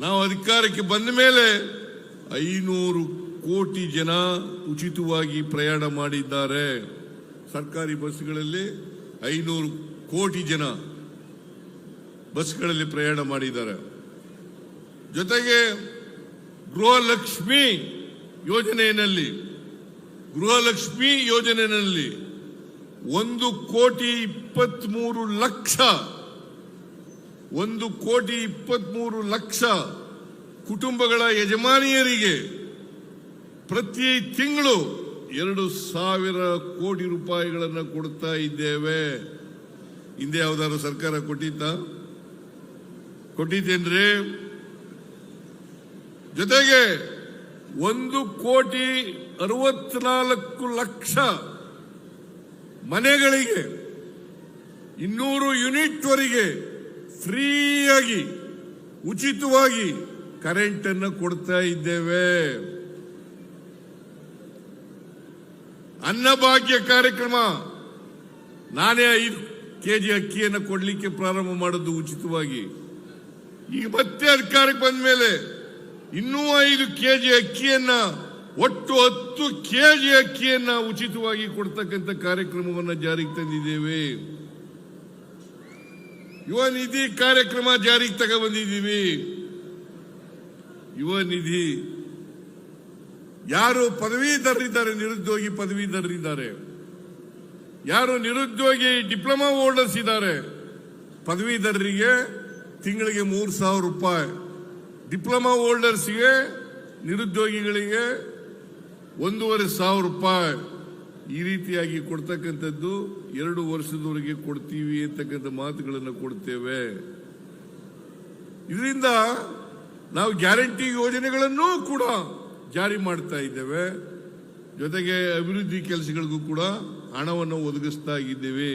ನಾವು ಅಧಿಕಾರಕ್ಕೆ ಬಂದ ಮೇಲೆ 500 ಕೋಟಿ ಜನ ಉಚಿತವಾಗಿ ಪ್ರಯಾಣ ಮಾಡಿದ್ದಾರೆ. ಸರ್ಕಾರಿ ಬಸ್ಗಳಲ್ಲಿ 500 ಕೋಟಿ ಜನ ಬಸ್ಗಳಲ್ಲಿ ಪ್ರಯಾಣ ಮಾಡಿದ್ದಾರೆ. ಜೊತೆಗೆ ಗೃಹಲಕ್ಷ್ಮಿ ಯೋಜನೆಯಲ್ಲಿ 1,23,00,000 ಕುಟುಂಬಗಳ ಯಜಮಾನಿಯರಿಗೆ ಪ್ರತಿ ತಿಂಗಳು 2,000 ಕೋಟಿ ರೂಪಾಯಿಗಳನ್ನು ಕೊಡ್ತಾ ಇದ್ದೇವೆ. ಹಿಂದೆ ಯಾವ್ದಾದ್ರು ಸರ್ಕಾರ ಕೊಟ್ಟಿದ್ದೇನ್ರಿ? ಜೊತೆಗೆ 1,64,00,000 ಮನೆಗಳಿಗೆ 200 ಯೂನಿಟ್ ವರೆಗೆ ಫ್ರೀಯಾಗಿ ಉಚಿತವಾಗಿ ಕರೆಂಟ್ ಅನ್ನು ಕೊಡ್ತಾ ಇದ್ದೇವೆ. ಅನ್ನಭಾಗ್ಯ ಕಾರ್ಯಕ್ರಮ, ನಾನೇ 5 ಕೆಜಿ ಅಕ್ಕಿಯನ್ನು ಕೊಡ್ಲಿಕ್ಕೆ ಪ್ರಾರಂಭ ಮಾಡೋದು ಉಚಿತವಾಗಿ. ಈಗ ಮತ್ತೆ ಅಧಿಕಾರಕ್ಕೆ ಬಂದ ಮೇಲೆ ಇನ್ನೂ 5 ಕೆಜಿ ಅಕ್ಕಿಯನ್ನ, ಒಟ್ಟು 10 ಕೆಜಿ ಅಕ್ಕಿಯನ್ನ ಉಚಿತವಾಗಿ ಕೊಡ್ತಕ್ಕಂಥ ಕಾರ್ಯಕ್ರಮವನ್ನು ಜಾರಿಗೆ ತಂದಿದ್ದೇವೆ. ಯುವ ನಿಧಿ ಕಾರ್ಯಕ್ರಮ ಜಾರಿಗೆ ತಗೊಂಡ್ಬಂದಿದ್ದೀವಿ. ಯುವ ನಿಧಿ ಯಾರು ಪದವೀಧರರಿದ್ದಾರೆ, ನಿರುದ್ಯೋಗಿ ಪದವೀಧರರಿದ್ದಾರೆ, ಯಾರು ನಿರುದ್ಯೋಗಿ ಡಿಪ್ಲೊಮಾ ಹೋಲ್ಡರ್ಸ್ ಇದ್ದಾರೆ, ಪದವೀಧರರಿಗೆ ತಿಂಗಳಿಗೆ 3,000 ರೂಪಾಯಿ, ಡಿಪ್ಲೊಮಾ ಹೋಲ್ಡರ್ಸ್ಗೆ ನಿರುದ್ಯೋಗಿಗಳಿಗೆ 1,500 ರೂಪಾಯಿ, ಈ ರೀತಿಯಾಗಿ ಕೊಡ್ತಕ್ಕಂಥದ್ದು 2 ವರ್ಷದವರೆಗೆ ಕೊಡ್ತೀವಿ ಅಂತಕ್ಕಂಥ ಮಾತುಗಳನ್ನು ಕೊಡ್ತೇವೆ. ಇದರಿಂದ ನಾವು ಗ್ಯಾರಂಟಿ ಯೋಜನೆಗಳನ್ನು ಕೂಡ ಜಾರಿ ಮಾಡ್ತಾ ಇದ್ದೇವೆ. ಜೊತೆಗೆ ಅಭಿವೃದ್ಧಿ ಕೆಲಸಗಳಿಗೂ ಕೂಡ ಹಣವನ್ನು ಒದಗಿಸ್ತಾ ಇದ್ದೇವೆ.